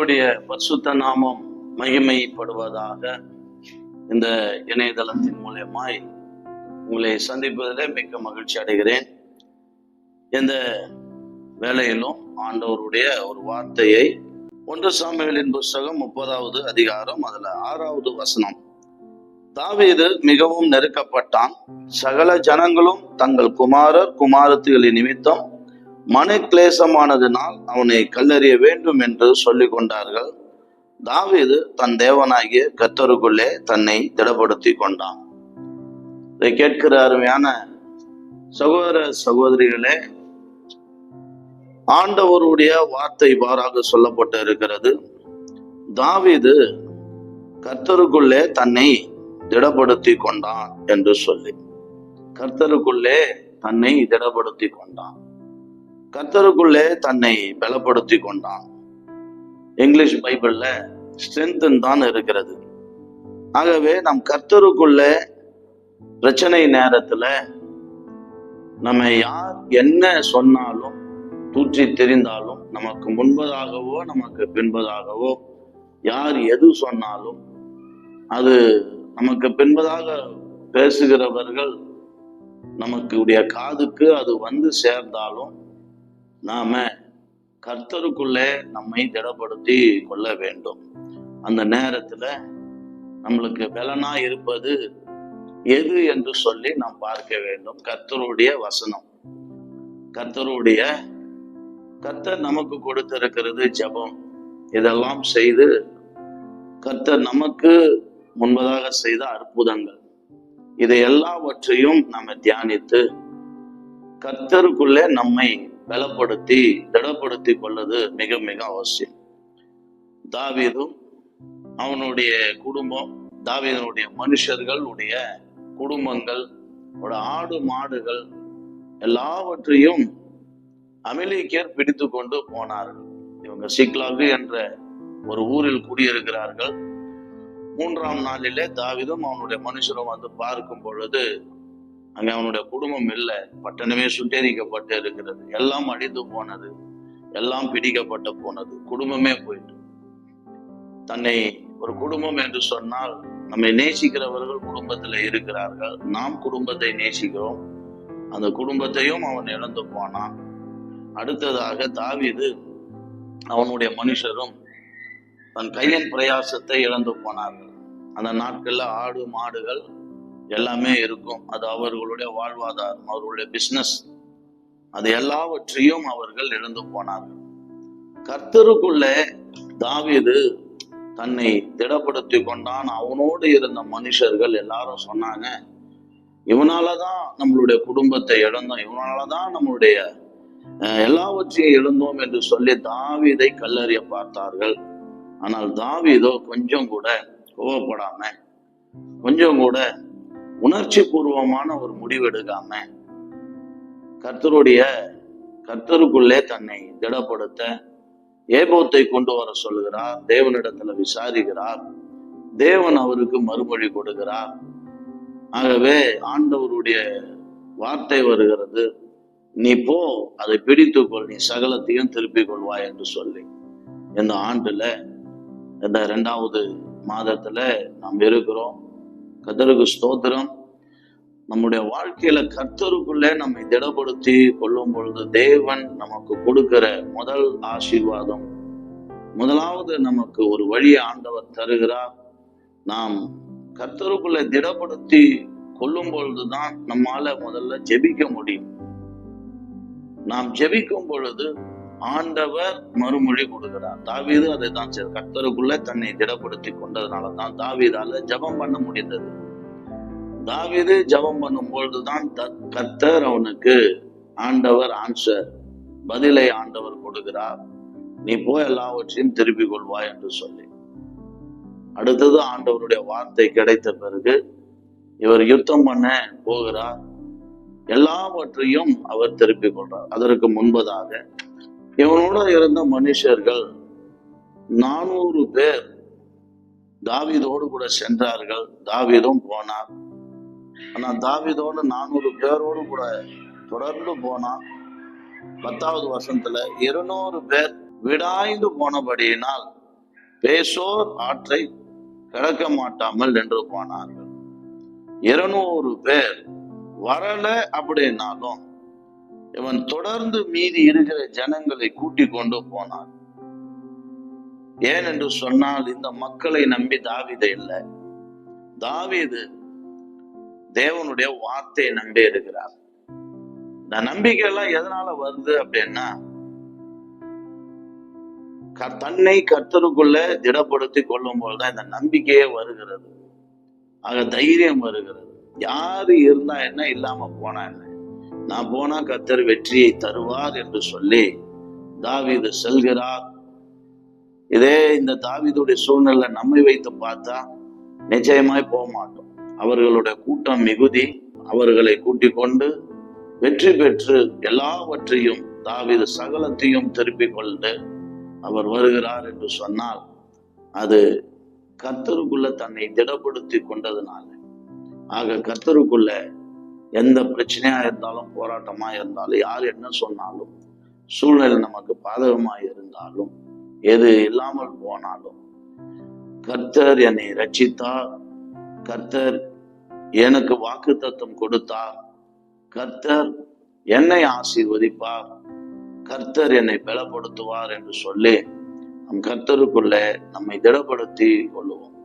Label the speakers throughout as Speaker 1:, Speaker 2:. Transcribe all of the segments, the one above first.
Speaker 1: கர்த்தருடைய பரிசுத்த நாமம் மகிமைப்படுவதாக. இந்த இணையதளத்தின் மூலமாய் உங்களை சந்திப்பதில் மிக்க மகிழ்ச்சி அடைகிறேன். இந்த வேளையிலும் ஆண்டவருடைய ஒரு வார்த்தையை 1 சாமுவேலின் புஸ்தகம் 30வது அதிகாரம் அதுல 6வது வசனம். தாவீது மிகவும் நெருக்கப்பட்டான். சகல ஜனங்களும் தங்கள் குமாரர் குமாரத்திகளின் நிமித்தம் மன கிளேசமானதினால் அவனை கல்லறிய வேண்டும் என்று சொல்லிக் கொண்டார்கள். தாவீது தன் தேவனாகிய கர்த்தருக்குள்ளே தன்னை திடப்படுத்தி கொண்டான். இதை கேட்கிற அருமையான சகோதர சகோதரிகளே, ஆண்டவருடைய வார்த்தை இவ்வாறாக சொல்லப்பட்டு இருக்கிறது. தாவீது கர்த்தருக்குள்ளே தன்னை திடப்படுத்தி கொண்டான் என்று சொல்லி, கர்த்தருக்குள்ளே தன்னை திடப்படுத்தி கொண்டான், கர்த்தருக்குள்ளே தன்னை பலப்படுத்தி கொண்டான். இங்கிலீஷ் பைபிள்ல ஸ்ட்ரென்த் தான் இருக்கிறது. ஆகவே நம் கர்த்தருக்குள்ளே பிரச்சனை நேரத்துல நம்ம யார் என்ன சொன்னாலும் தூற்றி தெரிந்தாலும், நமக்கு முன்பதாகவோ நமக்கு பின்பதாகவோ யார் எது சொன்னாலும், அது நமக்கு பின்பதாக பேசுகிறவர்கள் நமக்கு காதுக்கு அது வந்து சேர்ந்தாலும் நாம கர்த்தருக்குள்ளே நம்மை திடப்படுத்தி கொள்ள வேண்டும். அந்த நேரத்துல நம்மளுக்கு பலனா இருப்பது எது என்று சொல்லி நாம் பார்க்க வேண்டும். கர்த்தருடைய வசனம், கர்த்தர் நமக்கு கொடுத்திருக்கிறது ஜெபம். இதெல்லாம் செய்து கர்த்தர் நமக்கு முன்பதாக செய்த அற்புதங்கள், இதை எல்லாவற்றையும் நம்ம தியானித்து கர்த்தருக்குள்ளே நம்மை பலப்படுத்தி திடப்படுத்தி கொள்வது மிக மிக அவசியம். தாவீதும் அவனுடைய குடும்பம், தாவீதனுடைய மனுஷர்களுடைய குடும்பங்கள், ஆடு மாடுகள் எல்லாவற்றையும் அமலேக்கியர் பிடித்து கொண்டு போனார்கள். இவங்க சிக்லாகு என்ற ஒரு ஊரில் குடியிருக்கிறார்கள். 3ஆம் நாளிலே தாவீதும் அவனுடைய மனுஷரும் வந்து பார்க்கும் பொழுது அங்க அவனுடைய குடும்பம் இல்லை, பட்டணமே சுட்டெரிக்கப்பட்டு இருக்கிறது, எல்லாம் அழிந்து போனது, எல்லாம் பிடிக்கப்பட்டு போனது, குடும்பமே போயிட்டு. தன்னை ஒரு குடும்பம் என்று சொன்னால் நம்மை நேசிக்கிறவர்கள் குடும்பத்துல இருக்கிறார்கள், நாம் குடும்பத்தை நேசிக்கிறோம், அந்த குடும்பத்தையும் அவன் இழந்து போனான். அடுத்ததாக தாவீது அவனுடைய மனுஷரும் தன் கையின் பிரயாசத்தை இழந்து போனார்கள். அந்த நாட்கள்ல ஆடு மாடுகள் எல்லாமே இருக்கும், அது அவர்களுடைய வாழ்வாதாரம், அவர்களுடைய பிசினஸ், அது எல்லாவற்றையும் அவர்கள் இழந்து போனார்கள். கர்த்தருக்குள்ளே தாவீது தன்னை திடப்படுத்தி கொண்டான். அவனோடு இருந்த மனுஷர்கள் எல்லாரும் சொன்னாங்க, இவனாலதான் நம்மளுடைய குடும்பத்தை இழந்தோம், இவனாலதான் நம்மளுடைய எல்லாவற்றையும் இழந்தோம் என்று சொல்லி தாவீதை கல்லறிய பார்த்தார்கள். ஆனால் தாவீதோ கொஞ்சம் கூட கோவப்படாம, கொஞ்சம் கூட உணர்ச்சி பூர்வமான ஒரு முடிவெடுக்காம கர்த்தருக்குள்ளே தன்னை திடப்படுத்த ஏபோத்தை கொண்டு வர சொல்லுகிறார். தேவனிடத்துல விசாரிக்கிறார், தேவன் அவருக்கு மறுமொழி கொடுக்கிறார். ஆகவே ஆண்டவருடைய வார்த்தை வருகிறது, நீ போ, அதை பிடித்துக்கொள், நீ சகலத்தையும் திருப்பிக் கொள்வாய் என்று சொல்லி. இந்த ஆண்டுல இந்த 2வது மாதத்துல நாம் இருக்கிறோம். கர்த்தருக்கு ஸ்தோத்திரம். நம்முடைய வாழ்க்கையில கர்த்தருக்குள்ளே நம்மை திடப்படுத்தி கொள்ளும் பொழுது தேவன் நமக்கு கொடுக்கிற முதல் ஆசீர்வாதம், முதலாவது நமக்கு ஒரு வழியை ஆண்டவர் தருகிறார். நாம் கர்த்தருக்குள்ளே திடப்படுத்தி கொள்ளும் பொழுதுதான் நம்மால முதல்ல ஜெபிக்க முடியும். நாம் ஜெபிக்கும் பொழுது ஆண்டவர் மறுமொழி கொடுக்கிறார். தாவீது அதை தான் கர்த்தருக்குள்ள தன்னை திடப்படுத்தி கொண்டதுனாலதான் தாவீதால ஜெபம் பண்ண முடிந்தது. தாவீது ஜெபம் பண்ணும் பொழுதுதான் கர்த்தர் அவனுக்கு ஆண்டவர் ஆன்சர், பதிலை ஆண்டவர் கொடுக்கிறார். நீ போய் எல்லாவற்றையும் திருப்பிக் கொள்வாய் என்று சொல்லி. அடுத்தது ஆண்டவருடைய வார்த்தை கிடைத்த பிறகு இவர் யுத்தம் பண்ண போகிறார். எல்லாவற்றையும் அவர் திருப்பிக் கொள்றார். அதற்கு முன்பதாக இவனோட இருந்த மனுஷர்கள் 400 பேர் தாவீதோடு கூட சென்றார்கள். தாவீதும் போனார். ஆனா தாவீதோடு 400 பேரோடு கூட தொடர்ந்து போனான். 10வது வசனத்துல 200 பேர் விடாய்ந்து போனபடியினால் பேசோர் ஆற்றை கடக்க மாட்டாமல் நின்று போனார்கள். 200 பேர் வரல அப்படின்னாலும் இவன் தொடர்ந்து மீதி இருக்கிற ஜனங்களை கூட்டிக் கொண்டு போனான். ஏன் என்று சொன்னால், இந்த மக்களை நம்பி தாவீது இல்லை, தாவீது தேவனுடைய வார்த்தையை நம்பி இருக்கிறார். இந்த நம்பிக்கை எல்லாம் எதனால வருது அப்படின்னா, தன்னை கர்த்தருக்குள்ள திடப்படுத்தி கொள்ளும் போதுதான் இந்த நம்பிக்கையே வருகிறது. ஆக தைரியம் வருகிறது. யாரு இருந்தா என்ன, இல்லாம போனா என்ன, நான் போனா கர்த்தர் வெற்றியை தருவார் என்று சொல்லி தாவீது செல்கிறார். இதே இந்த தாவீதுடைய சூழ்நிலை நம்மை வைத்து பார்த்தா நிச்சயமாய் போக மாட்டோம். அவர்களுடைய கூட்டம் மிகுதி, அவர்களை கூட்டிக் கொண்டு வெற்றி பெற்று எல்லாவற்றையும் தாவீது சகலத்தையும் திருப்பிக் கொண்டு அவர் வருகிறார் என்று சொன்னால், அது கர்த்தருக்குள்ள தன்னை திடப்படுத்தி கொண்டதுனால. ஆக கர்த்தருக்குள்ள எந்த பிரச்சனையா இருந்தாலும், போராட்டமா இருந்தாலும், யார் என்ன சொன்னாலும், சூழ்நிலை நமக்கு பாதகமா இருந்தாலும், எது இல்லாமல் போனாலும், கர்த்தர் என்னை ரட்சித்தார், கர்த்தர் எனக்கு வாக்குத்தத்தம் கொடுத்தார், கர்த்தர் என்னை ஆசீர்வதிப்பார், கர்த்தர் என்னை பலப்படுத்துவார் என்று சொல்லி நம் கர்த்தருக்குள்ள நம்மை திடப்படுத்தி கொள்ளுவோம்.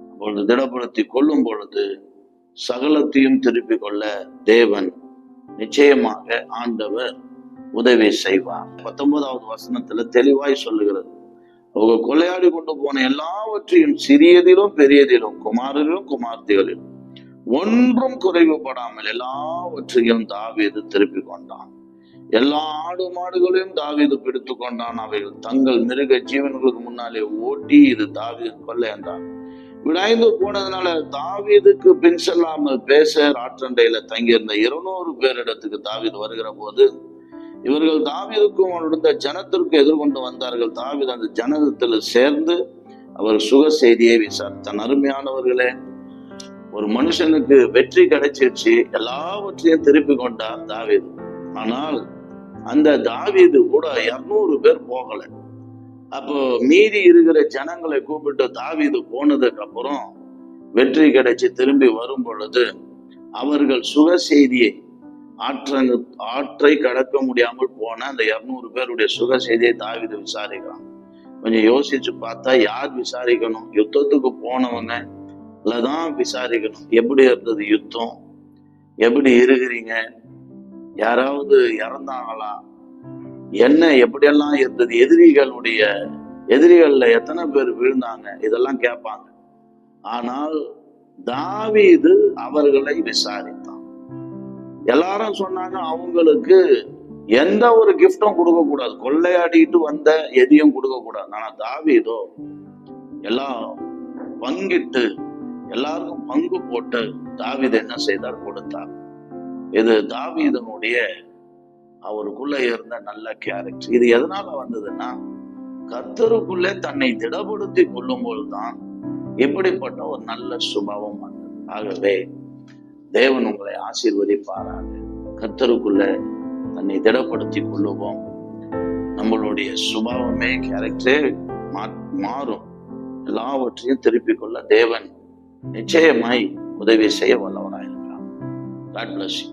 Speaker 1: அப்பொழுது திடப்படுத்தி கொள்ளும் பொழுது சகலத்தையும் திருப்பிக் கொள்ள தேவன் நிச்சயமாக ஆண்டவர் உதவி செய்வார். 19வது வசனத்துல தெளிவாய் சொல்லுகிறது, அவங்க கொள்ளையாடி கொண்டு போன எல்லாவற்றையும் சிறியதிலும் பெரியதிலும், குமாரரிலும் குமார்த்திகளிலும் ஒன்றும் குறைவுபடாமல் எல்லாவற்றையும் தாவீது திருப்பி கொண்டான். எல்லா ஆடு மாடுகளையும் தாவீது பிடித்து கொண்டான். அவைகள் தங்கள் மிருக ஜீவன்களுக்கு முன்னாலே ஓட்டி இது தாவீது கொள்ளை என்றான். விடாய்ந்து போனதுனால தாவீதுக்கு பின் செல்லாமல் பேச ஆற்றண்டையில தங்கியிருந்த 200 பேரிடத்துக்கு தாவீது வருகிற போது, இவர்கள் தாவீதுக்கும் அவனுடைய ஜனத்திற்கும் எதிர்கொண்டு வந்தார்கள். தாவீது அந்த ஜனத்தில் சேர்ந்து அவர் சுக செய்தியை விசாரித்தான். அருமையானவர்களே, ஒரு மனுஷனுக்கு வெற்றி கிடைச்சிருச்சு, எல்லாவற்றையும் திருப்பி கொண்டார் தாவீது. ஆனால் அந்த தாவீது கூட 200 பேர் போகல. அப்போ மீதி இருக்கிற ஜனங்களை கூப்பிட்டு தாவீது போனதுக்கு அப்புறம் வெற்றி கிடைச்சி திரும்பி வரும் பொழுது அவர்கள் சுக செய்தியை ஆற்றை கடக்க முடியாமல் போன அந்த 200 பேருடைய சுக செய்தியை தாவீது விசாரிக்கிறான். கொஞ்சம் யோசிச்சு பார்த்தா, யார் விசாரிக்கணும்? யுத்தத்துக்கு போனவங்க தான் விசாரிக்கணும். எப்படி இருந்தது யுத்தம், எப்படி இருக்கிறீங்க, யாராவது இறந்தாங்களா, என்ன எப்படியெல்லாம் இருந்தது, எதிரிகள்ல எத்தனை பேர் விழுந்தாங்க, இதெல்லாம் கேட்பாங்க. ஆனால் தாவீது அவர்களை விசாரித்தான். எல்லாரும் சொன்னாங்க அவங்களுக்கு எந்த ஒரு கிஃப்டும் கொடுக்க கூடாது, கொள்ளையாடிட்டு வந்த எதையும் கொடுக்க கூடாது. ஆனா தாவீதோ எல்லாம் பங்கிட்டு எல்லாருக்கும் பங்கு போட்டு தாவீது என்ன செய்தார், கொடுத்தார். இது தாவீதனுடைய அவருக்குள்ள இருந்த நல்ல கேரக்டர். இது எதனால வந்ததுன்னா, கர்த்தருக்குள்ளே தன்னை திடப்படுத்தி கொள்ளும் போதுதான் இப்படிப்பட்ட ஒரு நல்ல சுபாவம் வந்தது. ஆகவே தேவன் உங்களை ஆசீர்வதிப்பாராக. கர்த்தருக்குள்ள தன்னை திடப்படுத்தி கொள்ளுவோம். நம்மளுடைய சுபாவமே, கேரக்டரே மாறும். எல்லாவற்றையும் திருப்பிக் கொள்ள தேவன் நிச்சயமாய் உதவி செய்ய வல்லவராயிருக்கிறார். God bless you.